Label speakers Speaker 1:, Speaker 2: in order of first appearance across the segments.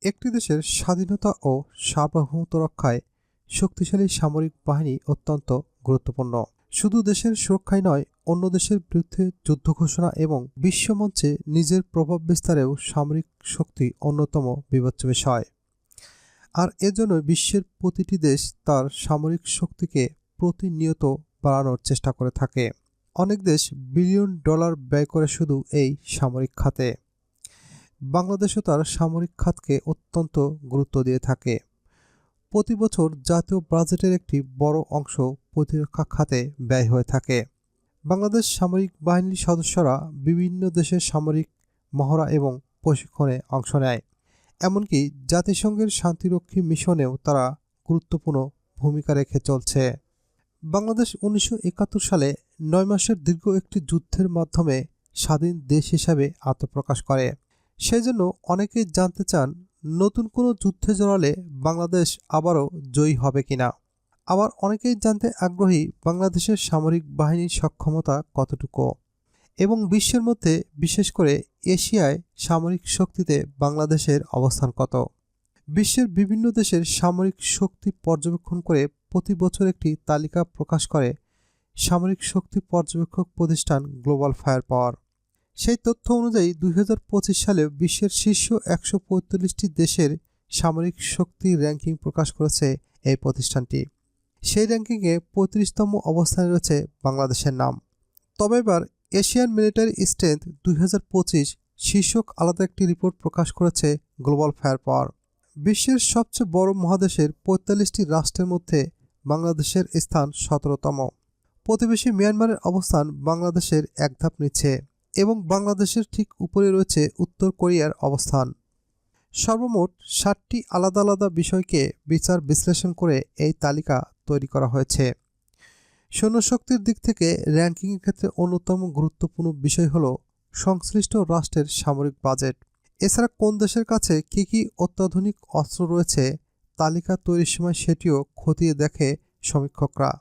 Speaker 1: একটি দেশের স্বাধীনতা ও সার্বভৌমত্ব রক্ষায় শক্তিশালী সামরিক বাহিনী অত্যন্ত গুরুত্বপূর্ণ। শুধু দেশের সুরক্ষাই নয়, অন্য দেশের বিরুদ্ধে যুদ্ধ ঘোষণা এবং বিশ্বমঞ্চে নিজের প্রভাব বিস্তারেও সামরিক শক্তি অন্যতম বিবেচ্য বিষয়। আর এজন্য বিশ্বের প্রতিটি দেশ তার সামরিক শক্তিকে প্রতিনিয়ত বাড়ানোর চেষ্টা করে থাকে। অনেক দেশ বিলিয়ন ডলার ব্যয় করে শুধু এই সামরিক খাতে। বাংলাদেশও তার সামরিক খাতকে অত্যন্ত গুরুত্ব দিয়ে থাকে। প্রতি বছর জাতীয় বাজেটের একটি বড় অংশ প্রতিরক্ষা খাতে ব্যয় হয়ে থাকে। বাংলাদেশ সামরিক বাহিনীর সদস্যরা বিভিন্ন দেশের সামরিক মহড়া এবং প্রশিক্ষণে অংশ নেয়। এমনকি জাতিসংঘের শান্তিরক্ষী মিশনেও তারা গুরুত্বপূর্ণ ভূমিকা রেখে চলছে। বাংলাদেশ 1971 সালে 9 মাসের দীর্ঘ একটি যুদ্ধের মাধ্যমে স্বাধীন দেশ হিসাবে আত্মপ্রকাশ করে। সেজন্য অনেকেই জানতে চান, নতুন কোনো যুদ্ধে জড়ালে বাংলাদেশ আবারও জয়ী হবে কিনা। আবার অনেকেই জানতে আগ্রহী বাংলাদেশের সামরিক বাহিনীর সক্ষমতা কতটুকু এবং বিশ্বের মধ্যে বিশেষ করে এশিয়ায় সামরিক শক্তিতে বাংলাদেশের অবস্থান কত। বিশ্বের বিভিন্ন দেশের সামরিক শক্তি পর্যবেক্ষণ করে প্রতি বছর একটি তালিকা প্রকাশ করে সামরিক শক্তি পর্যবেক্ষক প্রতিষ্ঠান গ্লোবাল ফায়ার পাওয়ার। সেই তথ্য অনুযায়ী 2025 সালে বিশ্বের শীর্ষ 145টি দেশের সামরিক শক্তি র্যাঙ্কিং প্রকাশ করেছে এই প্রতিষ্ঠানটি। সেই র্যাঙ্কিংয়ে 35তম অবস্থানে রয়েছে বাংলাদেশের নাম। তবে এবার এশিয়ান মিলিটারি স্ট্রেংথ 2025 শীর্ষক আলাদা একটি রিপোর্ট প্রকাশ করেছে গ্লোবাল ফায়ার পাওয়ার। বিশ্বের সবচেয়ে বড় মহাদেশের 45টি রাষ্ট্রের মধ্যে বাংলাদেশের স্থান 17তম। প্রতিবেশী মিয়ানমারের অবস্থান বাংলাদেশের এক ধাপ নিচে এবং বাংলাদেশের ঠিক উপরে রয়েছে উত্তর কোরিয়ার অবস্থান। সর্বমোট 7টি আলাদা আলাদা বিষয়কে বিচার বিশ্লেষণ করে এই তালিকা তৈরি করা হয়েছে। সৈন্যশক্তির দিক থেকে র্যাঙ্কিংয়ের ক্ষেত্রে অন্যতম গুরুত্বপূর্ণ বিষয় হল সংশ্লিষ্ট রাষ্ট্রের সামরিক বাজেট। এছাড়া কোন দেশের কাছে কী কী অত্যাধুনিক অস্ত্র রয়েছে তালিকা তৈরির সময় সেটিও খতিয়ে দেখে সমীক্ষকরা।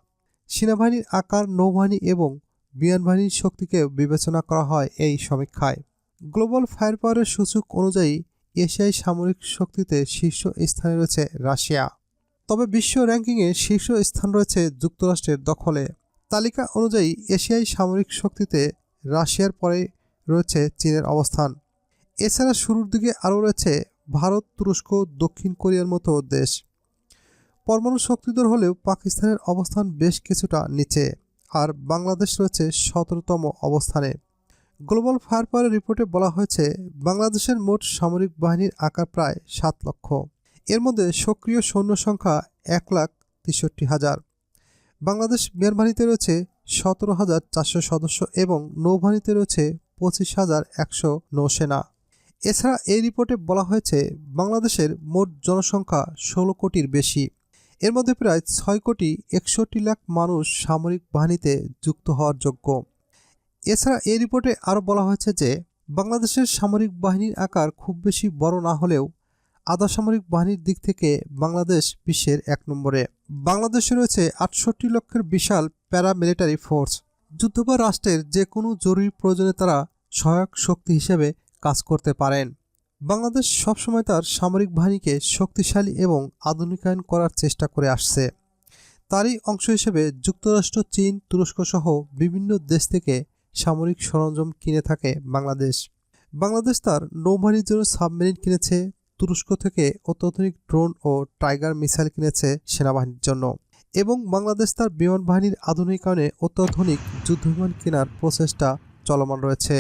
Speaker 1: সেনাবাহিনীর আকার, নৌবাহিনী এবং বিমানবাহিনীর শক্তিকে বিবেচনা করা হয় এই সমীক্ষায়। গ্লোবাল ফায়ার পাওয়ারের সূচক অনুযায়ী এশিয়ায় সামরিক শক্তিতে শীর্ষ স্থানে রয়েছে রাশিয়া। তবে বিশ্ব র্যাঙ্কিংয়ে শীর্ষ স্থান রয়েছে যুক্তরাষ্ট্রের দখলে। তালিকা অনুযায়ী এশিয়ায় সামরিক শক্তিতে রাশিয়ার পরে রয়েছে চীনের অবস্থান। এছাড়া শুরুর দিকে আরও রয়েছে ভারত, তুরস্ক, দক্ষিণ কোরিয়ার মতো দেশ। পরমাণু শক্তিধর হলেও পাকিস্তানের অবস্থান বেশ কিছুটা নিচে, আর বাংলাদেশ রয়েছে 17তম অবস্থানে। গ্লোবাল ফায়ার পাওয়ার রিপোর্টে বলা হয়েছে বাংলাদেশের মোট সামরিক বাহিনীর আকার প্রায় 7 লক্ষ। এর মধ্যে সক্রিয় সৈন্য সংখ্যা 1,63,000। বাংলাদেশ বিমানবাহিনীতে রয়েছে 17,400 সদস্য এবং নৌবাহিনীতে রয়েছে 25,100 নৌসেনা। এছাড়া এই রিপোর্টে বলা হয়েছে বাংলাদেশের মোট জনসংখ্যা 16 কোটির বেশি। এর মধ্যে প্রায় 6,61,00,000 মানুষ সামরিক বাহিনীতে যুক্ত হওয়ার যোগ্য। এছাড়া এই রিপোর্টে আরও বলা হয়েছে যে বাংলাদেশের সামরিক বাহিনীর আকার খুব বেশি বড় না হলেও আধা সামরিক বাহিনীর দিক থেকে বাংলাদেশ বিশ্বের 1 নম্বরে। বাংলাদেশে রয়েছে 68 লক্ষের বিশাল প্যারামিলিটারি ফোর্স। যুদ্ধ বা রাষ্ট্রের যে কোনো জরুরি প্রয়োজনে তারা সহায়ক শক্তি হিসেবে কাজ করতে পারেন। বাংলাদেশ সবসময় তার সামরিক বাহিনীকে শক্তিশালী এবং আধুনিকায়ন করার চেষ্টা করে আসছে। তারই অংশ হিসেবে যুক্তরাষ্ট্র, চীন, তুরস্ক সহ বিভিন্ন দেশ থেকে সামরিক সরঞ্জাম কিনে থাকে বাংলাদেশ। বাংলাদেশ তার নৌবাহিনীর জন্য সাবমেরিন কিনেছে, তুরস্ক থেকে অত্যাধুনিক ড্রোন ও টাইগার মিসাইল কিনেছে সেনাবাহিনীর জন্য, এবং বাংলাদেশ তার বিমান বাহিনীর আধুনিকায়নে অত্যাধুনিক যুদ্ধবিমান কেনার প্রচেষ্টা চলমান রয়েছে।